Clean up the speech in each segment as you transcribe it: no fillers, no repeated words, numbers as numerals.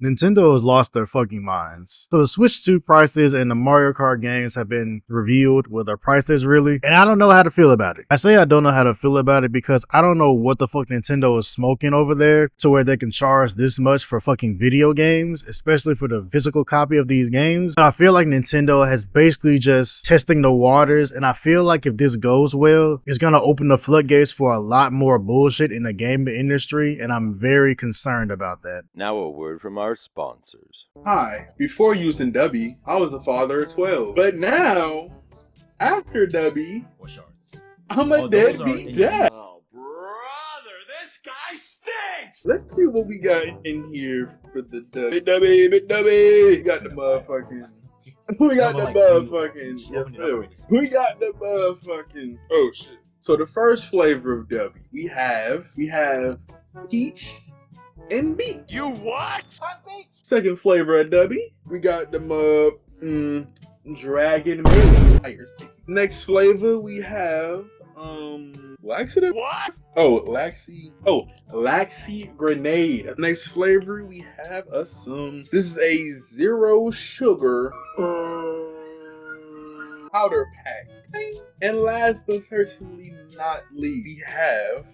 Nintendo has lost their fucking minds. So the Switch 2 prices and the Mario Kart games have been revealed with their prices really, and I don't know how to feel about it. I say I don't know how to feel about it because I don't know what the fuck Nintendo is smoking over there to where they can charge this much for fucking video games, especially for the physical copy of these games. But I feel like Nintendo has basically just testing the waters, and I feel like if this goes well, it's gonna open the floodgates for a lot more bullshit in the gaming industry, and I'm very concerned about that. Now a word from our sponsors. Hi, before using Dubby, I was a father of 12. But now, after Dubby, I'm a deadbeat dad. Oh, brother, this guy stinks! Let's see what we got in here for the Dubby. Big Dubby! We got the motherfucking... We got the motherfucking... We got the motherfucking... Oh, shit. So the first flavor of Dubby, we have peach and beet. You what? Second flavor of Dubby, we got the dragon milk. Next flavor we have laxative. What? Laxy grenade. Next flavor we have this is a zero sugar powder pack. And last but certainly not least, we have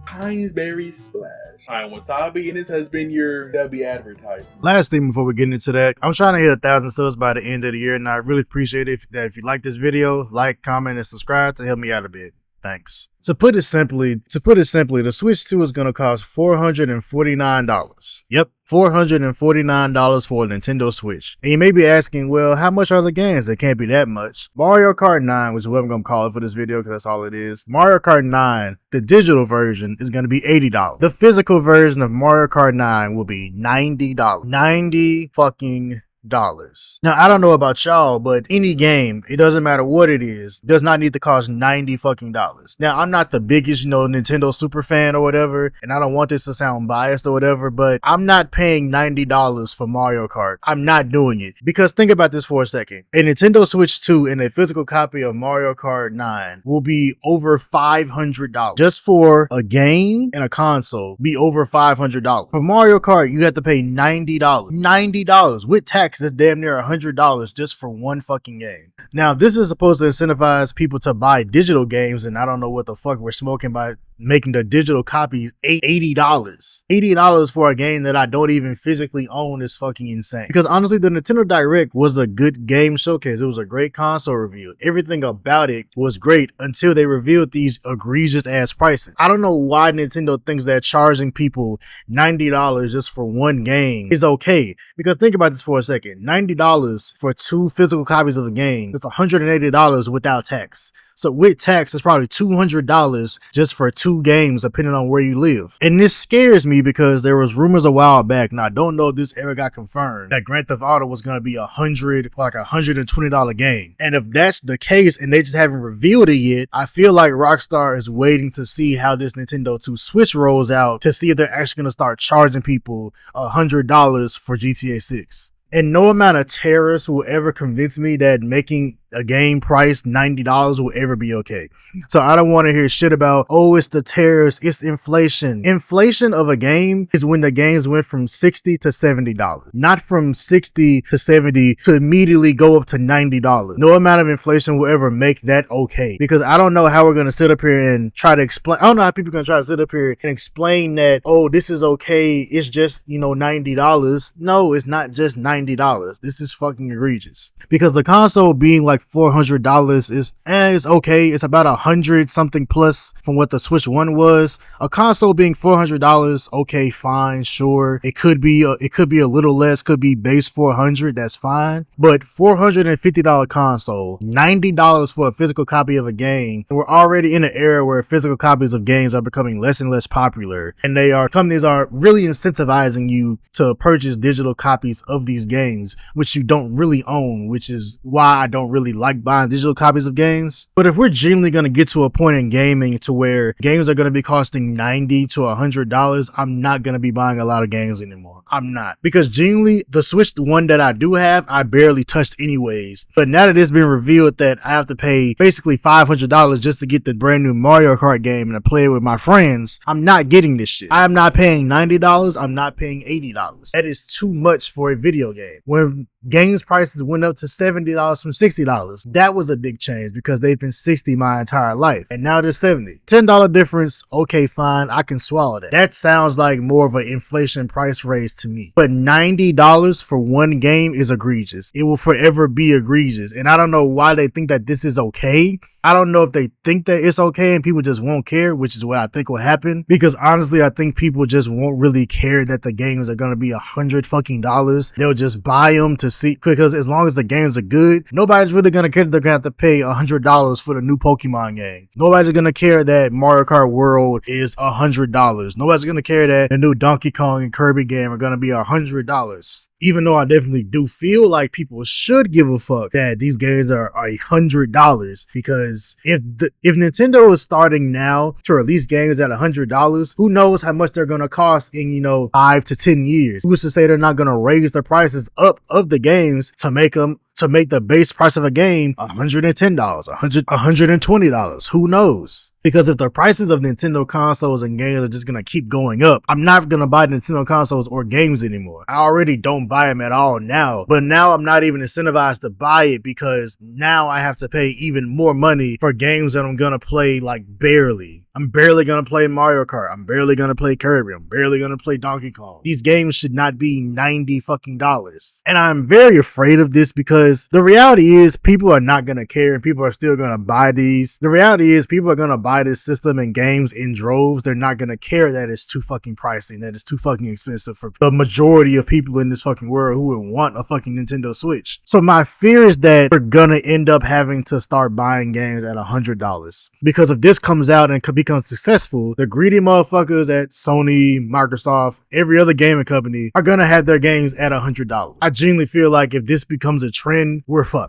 Heinz Berry Splash. I'm Wasabi, and this has been your Dubby advertisement. Last thing before we get into that, I'm trying to hit 1,000 subs by the end of the year, and I really appreciate it if you like this video, like, comment, and subscribe to help me out a bit. Thanks. To put it simply, the Switch 2 is going to cost $449. Yep, $449 for a Nintendo Switch. And you may be asking, well, how much are the games? It can't be that much. Mario Kart 9, which is what I'm going to call it for this video because that's all it is. Mario Kart 9, the digital version, is going to be $80. The physical version of Mario Kart 9 will be $90. $90 fucking dollars. Now, I don't know about y'all, but any game, it doesn't matter what it is, does not need to cost $90 fucking dollars. Now, I'm not the biggest, Nintendo super fan or whatever, and I don't want this to sound biased or whatever, but I'm not paying $90 for Mario Kart. I'm not doing it. Because think about this for a second. A Nintendo Switch 2 and a physical copy of Mario Kart 9 will be over $500. Just for a game and a console, be over $500. For Mario Kart, you have to pay $90. $90 with tax. That's damn near $100 just for one fucking game. Now, this is supposed to incentivize people to buy digital games, and I don't know what the fuck we're smoking by making the digital copy $80. $80 for a game that I don't even physically own is fucking insane. Because honestly, the Nintendo Direct was a good game showcase. It was a great console review. Everything about it was great until they revealed these egregious ass prices. I don't know why Nintendo thinks that charging people $90 just for one game is okay. Because think about this for a second. $90 for 2 physical copies of a game, that's $180 without tax. So with tax, it's probably $200 just for 2 games, depending on where you live. And this scares me because there was rumors a while back, and I don't know if this ever got confirmed, that Grand Theft Auto was going to be $120 game. And if that's the case and they just haven't revealed it yet, I feel like Rockstar is waiting to see how this Nintendo 2 Switch rolls out to see if they're actually going to start charging people $100 for GTA 6. And no amount of terrorists will ever convince me that making a game price $90 will ever be okay. So I don't want to hear shit about, oh, it's the tariffs, it's inflation. Inflation of a game is when the games went from $60 to $70, not from $60 to $70 to immediately go up to $90. No amount of inflation will ever make that okay. Because I don't know how we're going to sit up here and try to explain. I don't know how people are going to try to sit up here and explain that, oh, this is okay, it's just, $90. No, it's not just $90. This is fucking egregious. Because the console being like $400 is it's okay. It's about 100 something plus from what the Switch 1 was. A console being $400, okay, fine, sure. It could be a little less, could be base 400, that's fine. But $450 console, $90 for a physical copy of a game. We're already in an era where physical copies of games are becoming less and less popular, and companies are really incentivizing you to purchase digital copies of these games, which you don't really own, which is why I don't really really like buying digital copies of games. But if we're genuinely going to get to a point in gaming to where games are going to be costing $90 to $100, I'm not going to be buying a lot of games anymore. I'm not. Because genuinely, the Switch, the one that I do have, I barely touched anyways. But now that it's been revealed that I have to pay basically $500 just to get the brand new Mario Kart game and to play it with my friends, I'm not getting this shit. I am not paying $90. I'm not paying $80. That is too much for a video game. When games prices went up to $70 from $60, that was a big change because they've been $60 my entire life. And now they're $70. $10 difference, okay, fine. I can swallow that. That sounds like more of an inflation price raise to me. But $90 for one game is egregious. It will forever be egregious. And I don't know why they think that this is okay. I don't know if they think that it's okay and people just won't care, which is what I think will happen. Because honestly, I think people just won't really care that the games are going to be $100 They'll just buy them to see, because as long as the games are good, nobody's really going to care that they're going to have to pay $100 for the new Pokemon game. Nobody's going to care that Mario Kart World is $100. Nobody's going to care that the new Donkey Kong and Kirby game are going to be $100. Even though I definitely do feel like people should give a fuck that these games are $100, because if Nintendo is starting now to release games at $100, who knows how much they're gonna cost in 5 to 10 years? Who's to say they're not gonna raise the prices up of the games to make the base price of a game $110, $120? Who knows? Because if the prices of Nintendo consoles and games are just going to keep going up, I'm not going to buy Nintendo consoles or games anymore. I already don't buy them at all now. But now I'm not even incentivized to buy it because now I have to pay even more money for games that I'm going to play like barely. I'm barely going to play Mario Kart. I'm barely going to play Kirby. I'm barely going to play Donkey Kong. These games should not be $90. And I'm very afraid of this because the reality is people are not going to care and people are still going to buy these. The reality is people are going to buy this system and games in droves. They're not going to care that it's too fucking pricey and that it's too fucking expensive for the majority of people in this fucking world who would want a fucking Nintendo Switch. So my fear is that we're going to end up having to start buying games at $100 because if this comes out and becomes successful, the greedy motherfuckers at Sony, Microsoft, every other gaming company are gonna have their games at $100. I genuinely feel like if this becomes a trend, we're fucked.